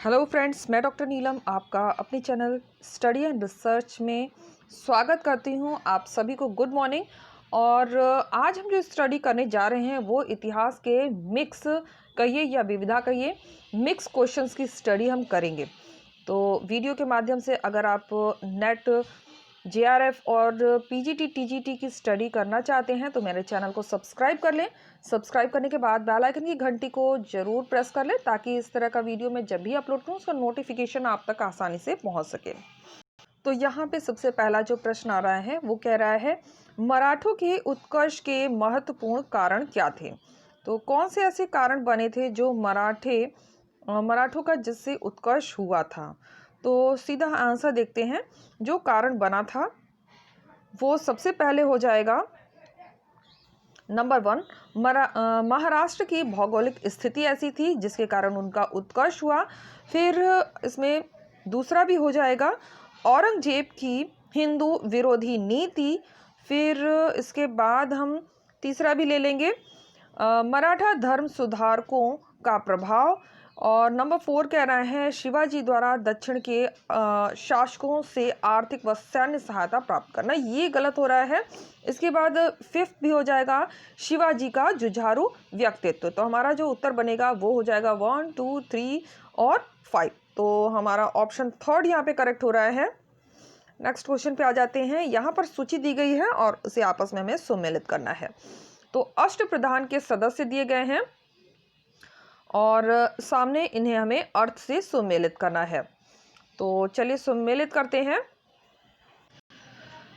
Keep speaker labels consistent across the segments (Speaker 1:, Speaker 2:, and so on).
Speaker 1: Hello friends, मैं doctor नीलम आपका अपने चैनल स्टडी एंड रिसर्च में स्वागत करती हूं। आप सभी को गुड मॉर्निंग। और आज हम जो स्टडी करने जा रहे हैं वो इतिहास के मिक्स कहिए या विविधा कहिए मिक्स क्वेश्चंस की स्टडी हम करेंगे। तो वीडियो के माध्यम से अगर आप नेट जेआरएफ और पीजीटी टीजीटी की स्टडी करना चाहते हैं तो मेरे चैनल को सब्सक्राइब कर लें। सब्सक्राइब करने के बाद बेल आइकन की घंटी को जरूर प्रेस कर लें ताकि इस तरह का वीडियो मैं जब भी अपलोड करूं उसका नोटिफिकेशन आप तक आसानी से पहुंच सके। तो यहाँ पे सबसे पहला जो प्रश्न आ रहा है वो कह रहा है मराठों के उत्कर्ष के महत्वपूर्ण कारण क्या थे। तो कौन से ऐसे कारण बने थे जो मराठों का जिससे उत्कर्ष हुआ था। तो सीधा आंसर देखते हैं। जो कारण बना था वो सबसे पहले हो जाएगा नंबर 1, महाराष्ट्र की भौगोलिक स्थिति ऐसी थी जिसके कारण उनका उत्कर्ष हुआ। फिर इसमें दूसरा भी हो जाएगा औरंगजेब की हिंदू विरोधी नीति। फिर इसके बाद हम तीसरा भी ले लेंगे मराठा धर्म सुधारकों का प्रभाव। और नंबर 4 कह रहा है शिवाजी द्वारा दक्षिण के शासकों से आर्थिक व सैन्य सहायता प्राप्त करना। ये गलत हो रहा है। इसके बाद 5th भी हो जाएगा शिवाजी का जुझारू व्यक्तित्व। तो हमारा जो उत्तर बनेगा वो हो जाएगा 1, 2, 3 और 5। तो हमारा ऑप्शन 3 यहाँ पे करेक्ट हो रहा है। नेक्स्ट क्वेश्चन पे आ जाते हैं। यहाँ पर सूची दी गई है और उसे आपस में हमें सम्मिलित करना है। तो अष्टप्रधान के सदस्य दिए गए हैं और सामने इन्हें हमें अर्थ से सम्मिलित करना है। तो चलिए सम्मिलित करते हैं।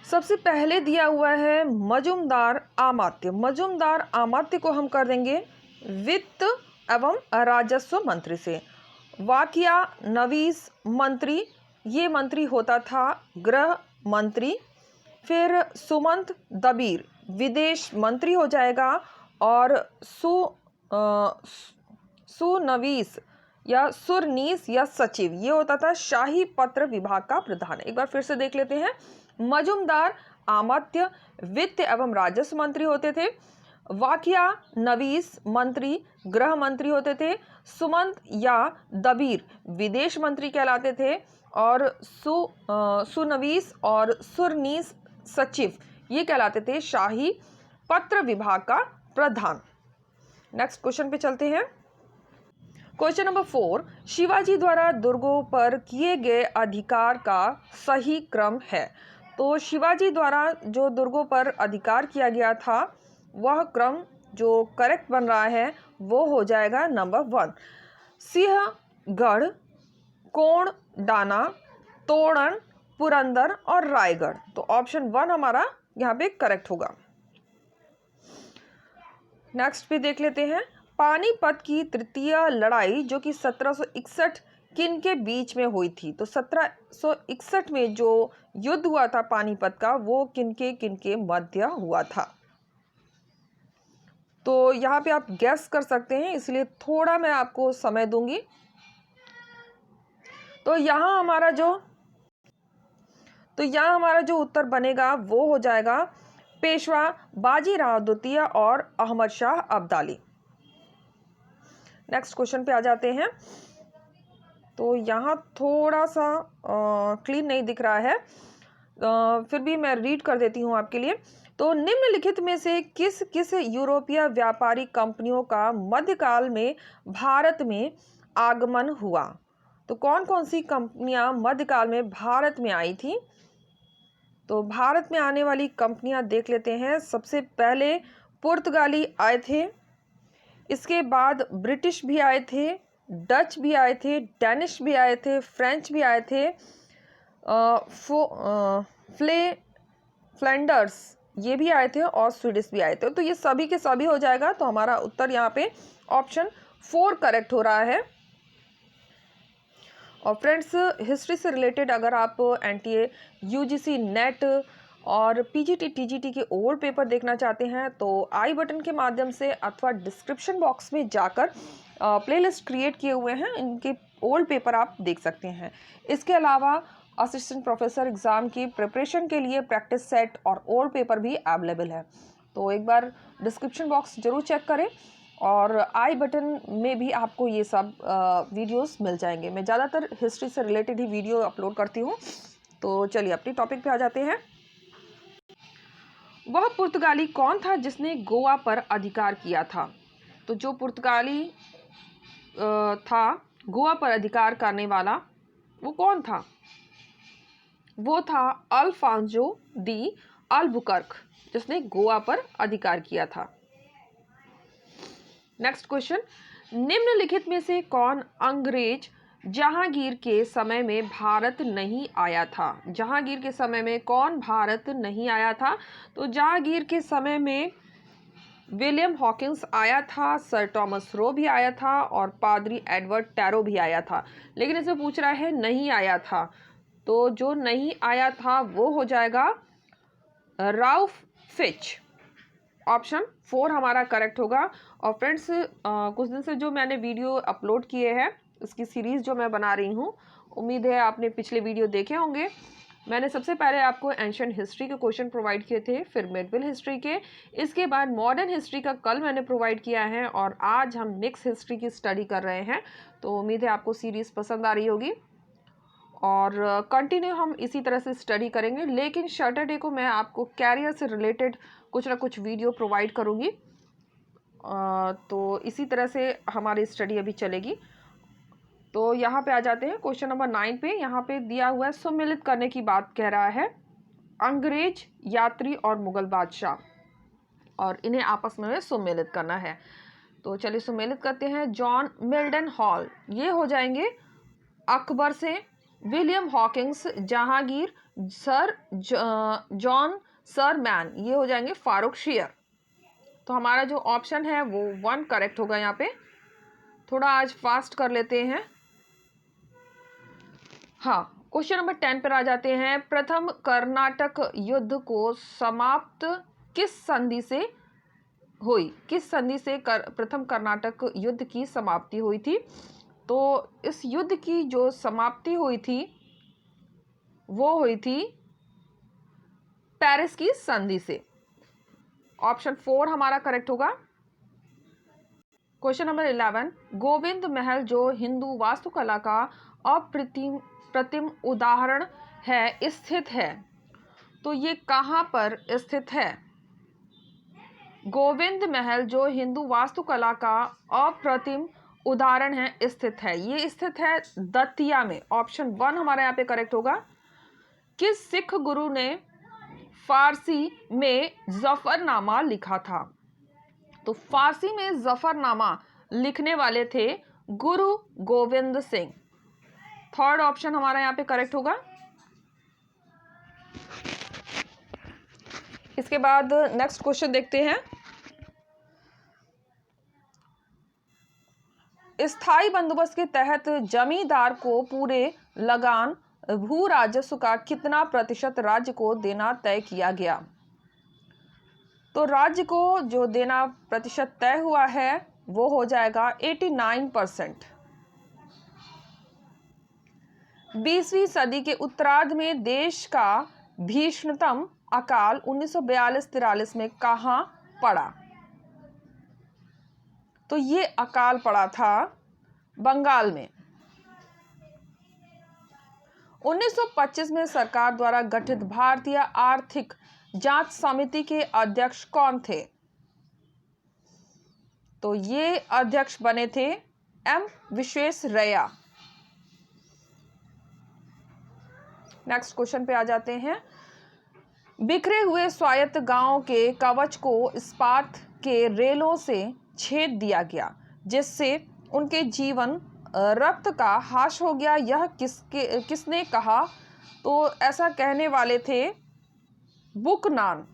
Speaker 1: सबसे पहले दिया हुआ है मजूमदार अमात्य। मजूमदार अमात्य को हम कर देंगे वित्त एवं राजस्व मंत्री से। वाकिया नवीस मंत्री, ये मंत्री होता था गृह मंत्री। फिर सुमंत दबीर विदेश मंत्री हो जाएगा। और सुनवीस या सुरनीस या सचिव ये होता था शाही पत्र विभाग का प्रधान। एक बार फिर से देख लेते हैं। मजूमदार अमात्य वित्त एवं राजस्व मंत्री होते थे। वाकिया नवीस मंत्री गृह मंत्री होते थे। सुमंत या दबीर विदेश मंत्री कहलाते थे। और सुनवीस और सुरनीस सचिव ये कहलाते थे शाही पत्र विभाग का प्रधान। नेक्स्ट क्वेश्चन पे चलते हैं। क्वेश्चन नंबर 4, शिवाजी द्वारा दुर्गों पर किए गए अधिकार का सही क्रम है। तो शिवाजी द्वारा जो दुर्गों पर अधिकार किया गया था वह क्रम जो करेक्ट बन रहा है वो हो जाएगा नंबर 1, सिंहगढ़, कोंडाना, तोरण, पुरंदर और रायगढ़। तो ऑप्शन 1 हमारा यहाँ पे करेक्ट होगा। नेक्स्ट पे देख लेते हैं। पानीपत की तृतीय लड़ाई जो कि 1761 किन के बीच में हुई थी। तो 1761 में जो युद्ध हुआ था पानीपत का वो किन के मध्य हुआ था। तो यहाँ पे आप गैस कर सकते हैं इसलिए थोड़ा मैं आपको समय दूंगी। तो यहाँ हमारा जो उत्तर बनेगा वो हो जाएगा पेशवा बाजीराव द्वितीय और अहमद शाह अब्दाली। नेक्स्ट क्वेश्चन पे आ जाते हैं। तो यहाँ थोड़ा सा क्लीन नहीं दिख रहा है, फिर भी मैं रीड कर देती हूँ आपके लिए। तो निम्नलिखित में से किस किस यूरोपीय व्यापारी कंपनियों का मध्यकाल में भारत में आगमन हुआ। तो कौन कौन सी कंपनियां मध्यकाल में भारत में आई थी। तो भारत में आने वाली कंपनियां देख लेते हैं। सबसे पहले पुर्तगाली आए थे, इसके बाद ब्रिटिश भी आए थे, डच भी आए थे, डेनिश भी आए थे, फ्रेंच भी आए थे, फ्लैंडर्स ये भी आए थे और स्वीडिश भी आए थे। तो ये सभी के सभी हो जाएगा। तो हमारा उत्तर यहाँ पे ऑप्शन 4 करेक्ट हो रहा है। और फ्रेंड्स, हिस्ट्री से रिलेटेड अगर आप एनटीए, यूजीसी, नेट और पीजीटी टीजीटी के ओल्ड पेपर देखना चाहते हैं तो आई बटन के माध्यम से अथवा डिस्क्रिप्शन बॉक्स में जाकर प्लेलिस्ट क्रिएट किए हुए हैं, इनके ओल्ड पेपर आप देख सकते हैं। इसके अलावा असिस्टेंट प्रोफेसर एग्ज़ाम की प्रिपरेशन के लिए प्रैक्टिस सेट और ओल्ड पेपर भी अवेलेबल है। तो एक बार डिस्क्रिप्शन बॉक्स जरूर चेक करें। और आई बटन में भी आपको ये सब वीडियोस मिल जाएंगे। मैं ज़्यादातर हिस्ट्री से रिलेटेड ही वीडियो अपलोड करती हूँ। तो चलिए अपनी टॉपिक पे आ जाते हैं। वह पुर्तगाली कौन था जिसने गोवा पर अधिकार किया था? तो जो पुर्तगाली था गोवा पर अधिकार करने वाला, वो कौन था? वो था अल्फांसो दी अल्बुकर्क, जिसने गोवा पर अधिकार किया था। नेक्स्ट क्वेश्चन, निम्नलिखित में से कौन अंग्रेज जहांगीर के समय में भारत नहीं आया था? जहांगीर के समय में कौन भारत नहीं आया था? तो जहांगीर के समय में विलियम हॉकिंस आया था, सर टॉमस रो भी आया था और पादरी एडवर्ड टैरो भी आया था। लेकिन इसमें पूछ रहा है नहीं आया था, तो जो नहीं आया था वो हो जाएगा राल्फ फिच। ऑप्शन 4 हमारा करेक्ट होगा। और फ्रेंड्स, कुछ दिन से जो मैंने वीडियो अपलोड किए हैं, इसकी सीरीज़ जो मैं बना रही हूँ, उम्मीद है आपने पिछले वीडियो देखे होंगे। मैंने सबसे पहले आपको एंशिएंट हिस्ट्री के क्वेश्चन प्रोवाइड किए थे, फिर मिडिवल हिस्ट्री के, इसके बाद मॉडर्न हिस्ट्री का कल मैंने प्रोवाइड किया है और आज हम मिक्स हिस्ट्री की स्टडी कर रहे हैं। तो उम्मीद है आपको सीरीज़ पसंद आ रही होगी और कंटिन्यू हम इसी तरह से स्टडी करेंगे। लेकिन सैटरडे को मैं आपको कैरियर से रिलेटेड कुछ ना कुछ वीडियो प्रोवाइड करूँगी। तो इसी तरह से हमारी स्टडी अभी चलेगी। तो यहाँ पे आ जाते हैं क्वेश्चन नंबर 9 पे। यहाँ पे दिया हुआ है सुमिलित करने की बात कह रहा है अंग्रेज, यात्री और मुगल बादशाह, और इन्हें आपस में सुमेलित करना है। तो चलिए सुमेलित करते हैं। जॉन मिल्टन हॉल ये हो जाएंगे अकबर से, William Hawkins Jahangir, sir John sir man ये हो जाएंगे फारूक शेर। तो हमारा जो ऑप्शन है वो 1 करेक्ट होगा। यहाँ पे थोड़ा आज फास्ट कर लेते हैं। हाँ, क्वेश्चन नंबर 10 पर आ जाते हैं। प्रथम कर्नाटक युद्ध को समाप्त किस संधि से हुई? किस संधि से प्रथम कर्नाटक युद्ध की समाप्ति हुई थी? तो इस युद्ध की जो समाप्ति हुई थी वो हुई थी पेरिस की संधि से। ऑप्शन 4 हमारा करेक्ट होगा। क्वेश्चन नंबर 11, गोविंद महल जो हिंदू वास्तुकला का अप्रतिम उदाहरण है स्थित है, तो ये कहाँ पर स्थित है? गोविंद महल जो हिंदू वास्तुकला का अप्रतिम उदाहरण है स्थित है, ये स्थित है दतिया में। ऑप्शन 1 हमारा यहाँ पे करेक्ट होगा। किस सिख गुरु ने फारसी में जफरनामा लिखा था? तो फारसी में जफरनामा लिखने वाले थे गुरु गोविंद सिंह। थर्ड ऑप्शन हमारा यहाँ पे करेक्ट होगा। इसके बाद नेक्स्ट क्वेश्चन देखते हैं। स्थायी बंदोबस्त के तहत जमींदार को पूरे लगान भू राजस्व का कितना प्रतिशत राज्य को देना तय किया गया? तो राज्य को जो देना प्रतिशत तय हुआ है वो हो जाएगा 89%। 20वीं सदी के उत्तरार्ध में देश का भीषणतम अकाल 1942-43 में कहां पड़ा? तो ये अकाल पड़ा था बंगाल में। 1925 में सरकार द्वारा गठित भारतीय आर्थिक जांच समिति के अध्यक्ष कौन थे? तो ये अध्यक्ष बने थे एम विश्वेश्वरैया। नेक्स्ट क्वेश्चन पे आ जाते हैं। बिखरे हुए स्वायत्त गांव के कवच को इस्पात के रेलों से छेद दिया गया जिससे उनके जीवन रक्त का हाश हो गया, यह किसने कहा? तो ऐसा कहने वाले थे बुकनान।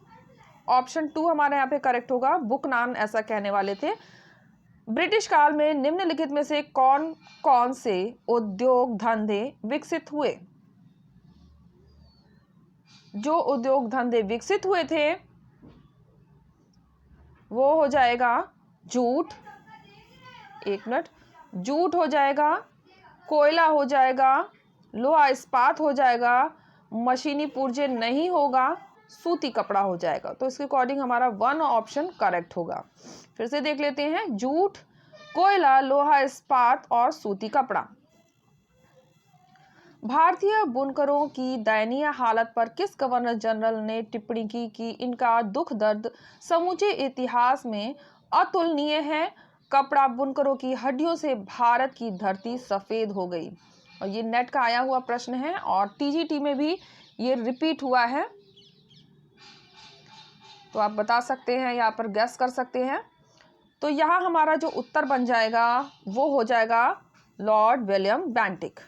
Speaker 1: ऑप्शन 2 हमारे यहाँ पे करेक्ट होगा। बुकनान ऐसा कहने वाले थे। ब्रिटिश काल में निम्नलिखित में से कौन कौन से उद्योग धंधे विकसित हुए? जो उद्योग धंधे विकसित हुए थे वो हो जाएगा जूट, एक मिनट, जूट हो जाएगा, कोयला हो जाएगा, लोहा इस्पात हो जाएगा, मशीनी पुर्जे नहीं होगा, सूती कपड़ा हो जाएगा। तो इसके अकॉर्डिंग हमारा 1 ऑप्शन करेक्ट होगा। फिर से देख लेते हैं, जूट, कोयला, लोहा इस्पात और सूती कपड़ा। भारतीय बुनकरों की दयनीय हालत पर किस गवर्नर जनरल ने टिप्पणी की कि इनका दुख दर्द समूचे इतिहास में अतुलनीय है। कपड़ा बुनकरों की हड्डियों से भारत की धरती सफेद हो गई। और ये नेट का आया हुआ प्रश्न है और टीजीटी में भी ये रिपीट हुआ है, तो आप बता सकते हैं, यहाँ पर गैस कर सकते हैं। तो यहाँ हमारा जो उत्तर बन जाएगा वो हो जाएगा लॉर्ड विलियम बेंटिक।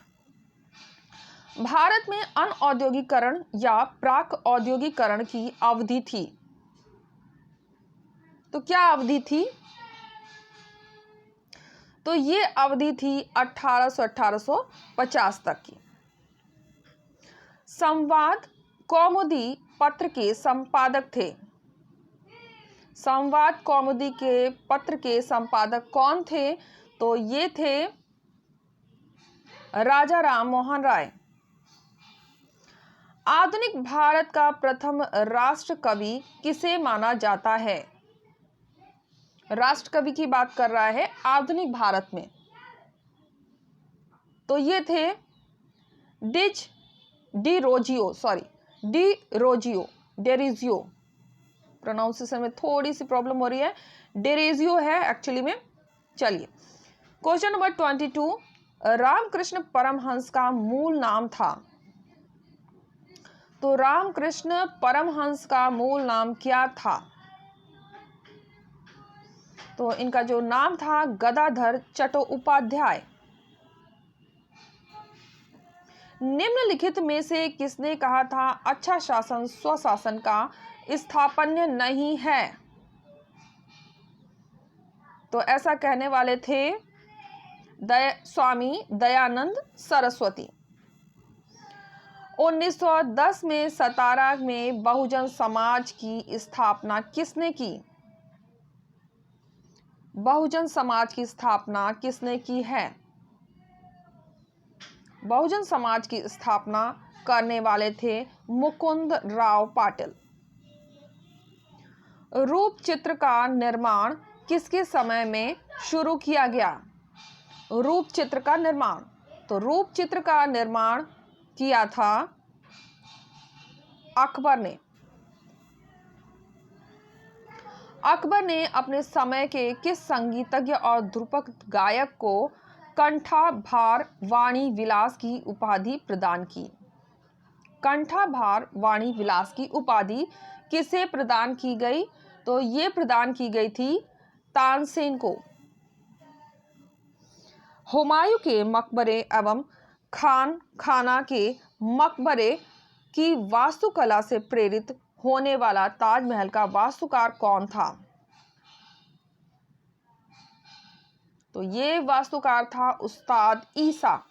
Speaker 1: भारत में अनऔद्योगिकरण या प्राक औद्योगिकरण की अवधि थी। तो क्या अवधि थी? तो ये अवधि थी 1850 तक की। संवाद कौमुदी पत्र के संपादक थे। संवाद कौमुदी के पत्र के संपादक कौन थे? तो ये थे राजा राम मोहन राय। आधुनिक भारत का प्रथम राष्ट्र कवि किसे माना जाता है? राष्ट्र कवि की बात कर रहा है आधुनिक भारत में। तो ये थे डेरिजियो। प्रोनाउंसिएशन में थोड़ी सी प्रॉब्लम हो रही है, डेरिजियो है एक्चुअली में। चलिए, क्वेश्चन नंबर 22, रामकृष्ण परमहंस का मूल नाम था। तो रामकृष्ण परमहंस का मूल नाम क्या था? तो इनका जो नाम था गदाधर चट्टोपाध्याय। निम्नलिखित में से किसने कहा था अच्छा शासन स्वशासन का स्थापन्य नहीं है? तो ऐसा कहने वाले थे स्वामी दयानंद सरस्वती। 1910 में सतारा में बहुजन समाज की स्थापना किसने की? बहुजन समाज की स्थापना किसने की है? बहुजन समाज की स्थापना करने वाले थे मुकुंद राव पाटिल। रूप चित्र का निर्माण किसके समय में शुरू किया गया? रूप चित्र का निर्माण, तो रूप चित्र का निर्माण किया था अकबर ने। अकबर ने अपने समय के किस संगीतज्ञ और ध्रुपद गायक को कंठाभार वाणी विलास की उपाधि प्रदान की? कंठाभार वाणी विलास की उपाधि किसे प्रदान की गई? तो ये प्रदान की गई थी तानसेन को। हुमायूं के मकबरे एवं खान खाना के मकबरे की वास्तुकला से प्रेरित होने वाला ताजमहल का वास्तुकार कौन था? तो ये वास्तुकार था उस्ताद ईसा।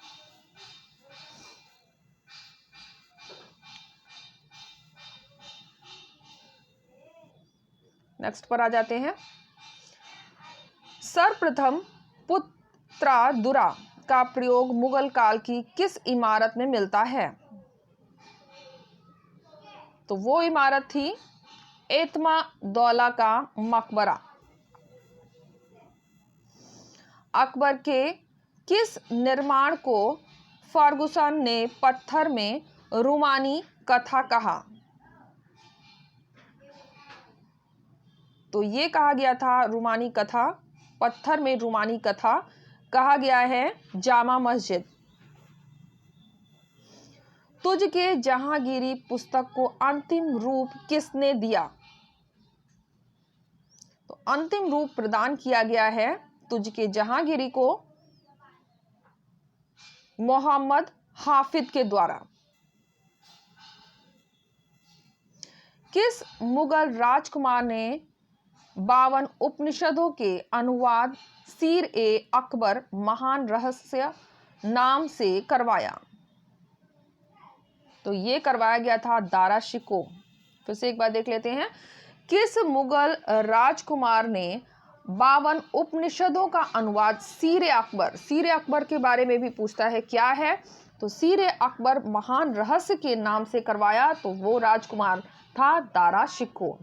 Speaker 1: नेक्स्ट पर आ जाते हैं। सर्वप्रथम पुत्रादुरा का प्रयोग मुगल काल की किस इमारत में मिलता है? तो वो इमारत थी एतमादौला का मकबरा। अकबर के किस निर्माण को फर्गुसन ने पत्थर में रूमानी कथा कहा? तो ये कहा गया था रूमानी कथा, पत्थर में रूमानी कथा कहा गया है जामा मस्जिद। तुझ के जहांगीरी पुस्तक को अंतिम रूप किसने दिया? तो अंतिम रूप प्रदान किया गया है तुझ के जहांगीरी को मोहम्मद हाफिज के द्वारा। किस मुगल राजकुमार ने 52 उपनिषदों के अनुवाद सीर ए अकबर महान रहस्य नाम से करवाया? तो ये करवाया गया था दारा शिकोह। फिर से एक बार देख लेते हैं, किस मुगल राजकुमार ने 52 उपनिषदों का अनुवाद सीर अकबर के बारे में भी पूछता है क्या है? तो सीर अकबर महान रहस्य के नाम से करवाया। तो वो राजकुमार था दाराशिकोह।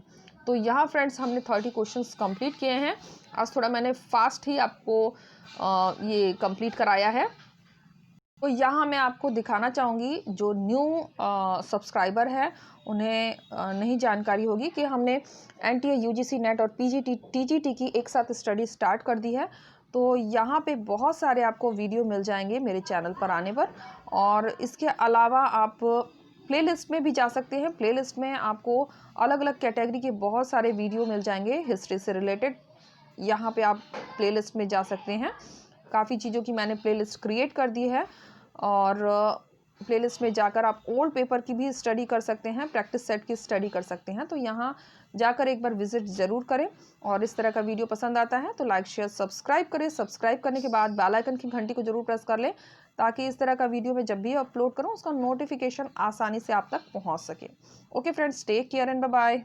Speaker 1: तो यहाँ फ्रेंड्स हमने 30 क्वेश्चंस कंप्लीट किए हैं। आज थोड़ा मैंने फास्ट ही आपको ये कंप्लीट कराया है। तो यहाँ मैं आपको दिखाना चाहूँगी, जो न्यू सब्सक्राइबर है उन्हें नहीं जानकारी होगी कि हमने एनटीए, यूजीसी नेट और पीजीटी, टीजीटी की एक साथ स्टडी स्टार्ट कर दी है। तो यहाँ पे बहुत सारे आपको वीडियो मिल जाएंगे मेरे चैनल पर आने पर। और इसके अलावा आप प्लेलिस्ट में भी जा सकते हैं। प्लेलिस्ट में आपको अलग अलग कैटेगरी के बहुत सारे वीडियो मिल जाएंगे हिस्ट्री से रिलेटेड। यहाँ पे आप प्लेलिस्ट में जा सकते हैं। काफ़ी चीज़ों की मैंने प्लेलिस्ट क्रिएट कर दी है, और प्लेलिस्ट में जाकर आप ओल्ड पेपर की भी स्टडी कर सकते हैं, प्रैक्टिस सेट की स्टडी कर सकते हैं। तो यहाँ जाकर एक बार विजिट ज़रूर करें। और इस तरह का वीडियो पसंद आता है तो लाइक शेयर सब्सक्राइब करें। सब्सक्राइब करने के बाद बेल आइकन की घंटी को जरूर प्रेस कर लें, ताकि इस तरह का वीडियो मैं जब भी अपलोड करूँ उसका नोटिफिकेशन आसानी से आप तक पहुँच सके। Okay friends, take care and bye bye.